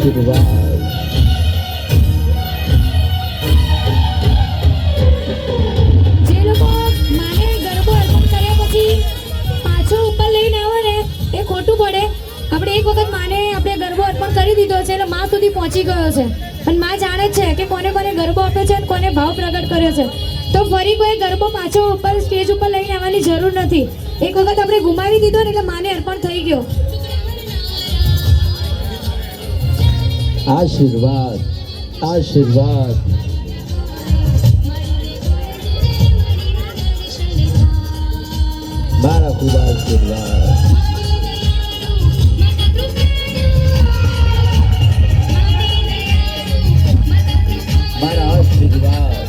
આશીર્વાદ જે લોકો માને ગરબો અર્પણ કર્યા પછી પાછો ઉપર લઈને આવે ને એ ખોટું પડે. આપણે એક વખત માને આપણે ગરબો અર્પણ કરી દીધો છે એટલે માં સુધી પહોંચી ગયો છે અને માં જાણે છે કે કોને કોને ગરબો આપ્યો છે અને કોને ભાવ પ્રગટ કર્યો છે. તો ફરી કોઈ ગરબો પાછો ઉપર સ્ટેજ ઉપર લઈને આવવાની જરૂર નથી. એક વખત આપણે ગુમાવી દીધો ને એટલે માને અર્પણ થઈ ગયો. આશીર્વાદ આશીર્વાદ મારા ખૂબ આશીર્વાદ મારા આશીર્વાદ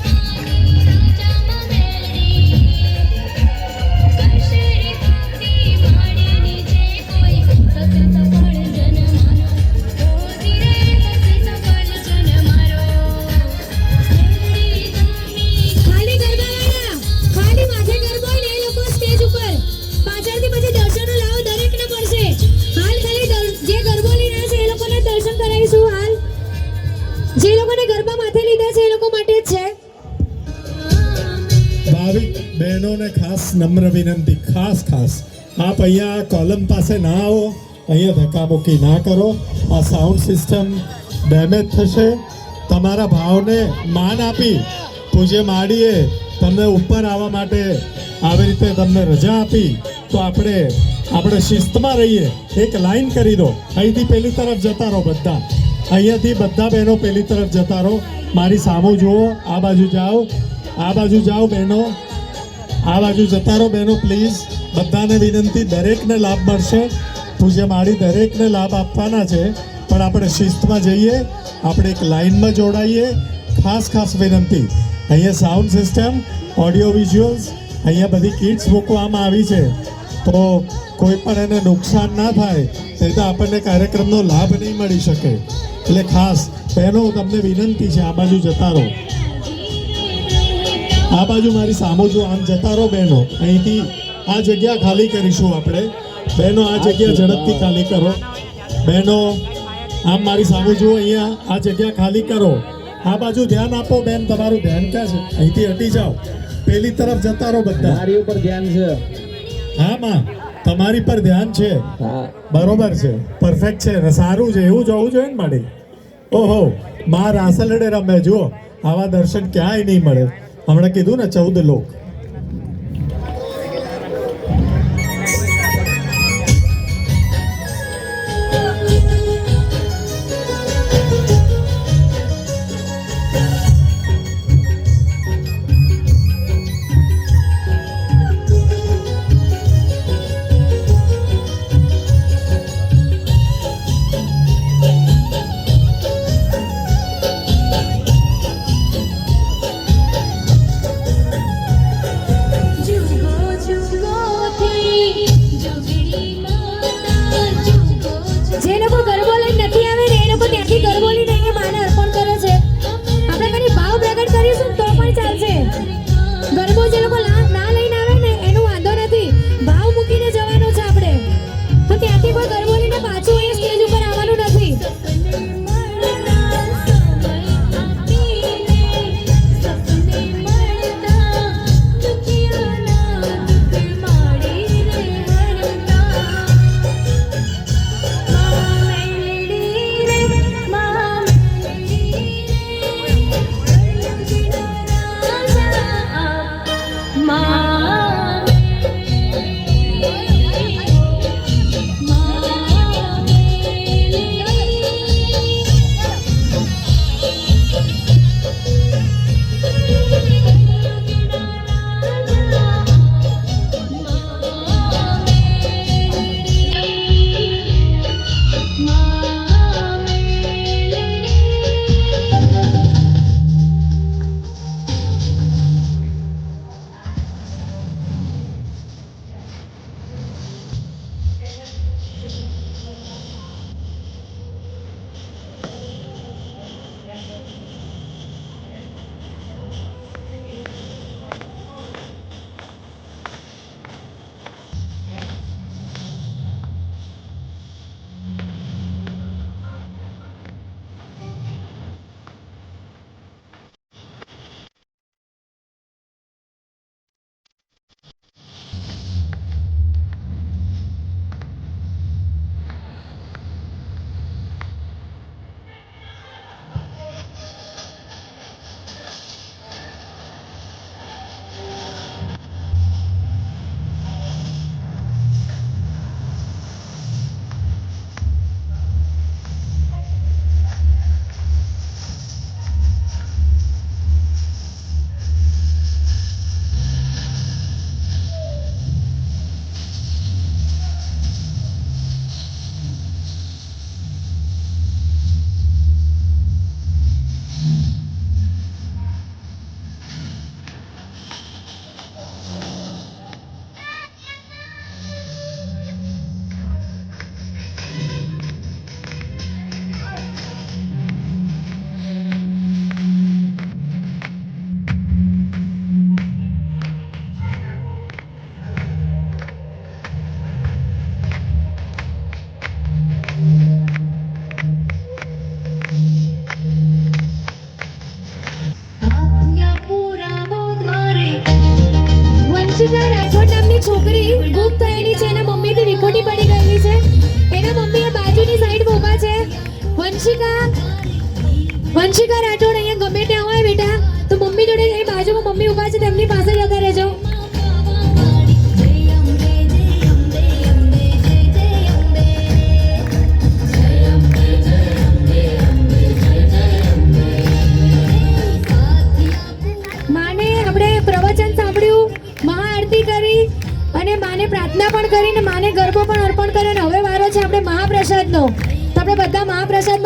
ખાલી ગરબાવાળા, ખાલી માથે ગરબો હોય ને એ લોકો સ્ટેજ ઉપર પાછળથી પછી દર્શનો લાવો દરેકને પડશે. હાલ ખાલી જે ગરબો લઈને છે એ લોકોને દર્શન કરાવીશું. હાલ જે લોકોને ગરબા માથે લીધા છે એ લોકો માટે જ છે. ભાવિક બહેનોને ખાસ નમ્ર વિનંતી, ખાસ આપ અહીંયા કોલમ પાસે ના આવો, અહીંયા ધક્કામુક્કી ના કરો. આ સાઉન્ડ સિસ્ટમ ડેમેજ થશે. તમારા ભાવને માન આપી પૂજ્ય માડીએ તમને ઉપર આવવા માટે આવી રીતે તમને રજા આપી તો આપણે શિસ્તમાં રહીએ. એક લાઈન કરી દો, અહીંથી પેલી તરફ જતા રહો બધા, અહીંયાથી બધા બહેનો પેલી તરફ જતા રહો. મારી સામું જુઓ, આ બાજુ જાઓ, આ બાજુ જાઓ બહેનો, આ બાજુ જતા રહો બહેનો પ્લીઝ. બધાને વિનંતી, દરેકને લાભ મળશે. પૂજ્ય માડી દરેકને લાભ આપવાના છે પણ આપણે શિસ્તમાં જઈએ, આપણે એક લાઈનમાં જોડાઈએ. ખાસ વિનંતી, અહીંયા સાઉન્ડ સિસ્ટમ, ઓડિયો વિઝ્યુઅલ્સ, અહીંયા બધી કિટ્સ મૂકવામાં આવી છે તો કોઈ પણ એને નુકસાન ના થાય નહીં તો આપણને કાર્યક્રમનો લાભ નહીં મળી શકે. એટલે ખાસ બહેનો તમને વિનંતી છે, આ બાજુ જતા રહો, આ બાજુ મારી સામું જો આમ જતા રહો બહેનો. અહીંથી આ જગ્યા ખાલી કરીશું આપણે. બહેનો આ જગ્યા ઝડપથી ખાલી કરો. બહેનો આમ મારી સામું જુઓ, અહીંયા આ જગ્યા ખાલી કરો. આ બાજુ ધ્યાન આપો બેન, તમારું ધ્યાન ક્યાં છે? અહીંથી હટી જાઓ, પેલી તરફ જતા રહો બધા. મારી ઉપર ધ્યાન છે. હા માં, તમારી પર ધ્યાન છે. હા બરોબર છે, પરફેક્ટ છે ને, સારું છે. એવું જવું જોઈએ ને માડી. ઓહો, માં રાસલડે રમે. જુઓ આવા દર્શન ક્યાંય નહીં મળે. હમણાં કીધું ને 14 લોક. ચૂપ થયેલી છે એના મમ્મીથી વિખોટી પડી ગયેલી છે એના મમ્મી એ બાજુની સાઈડમાં ઊભા છે વંશિકા રાઠોડ અહીંયા ગમે ત્યાં હોય બેટા તો મમ્મી જોડે એ બાજુમાં મમ્મી ઊભા છે તેમની પાસે જતા રહેજો માને આપણે પ્રવચન સાંભળ્યું મહાઆરતી કરી અને માને પ્રાર્થના પણ કરીને માને ગરબો પણ અર્પણ કર્યો અને હવે વારો છે આપણે મહાપ્રસાદનો તો આપણે બધા મહાપ્રસાદમાં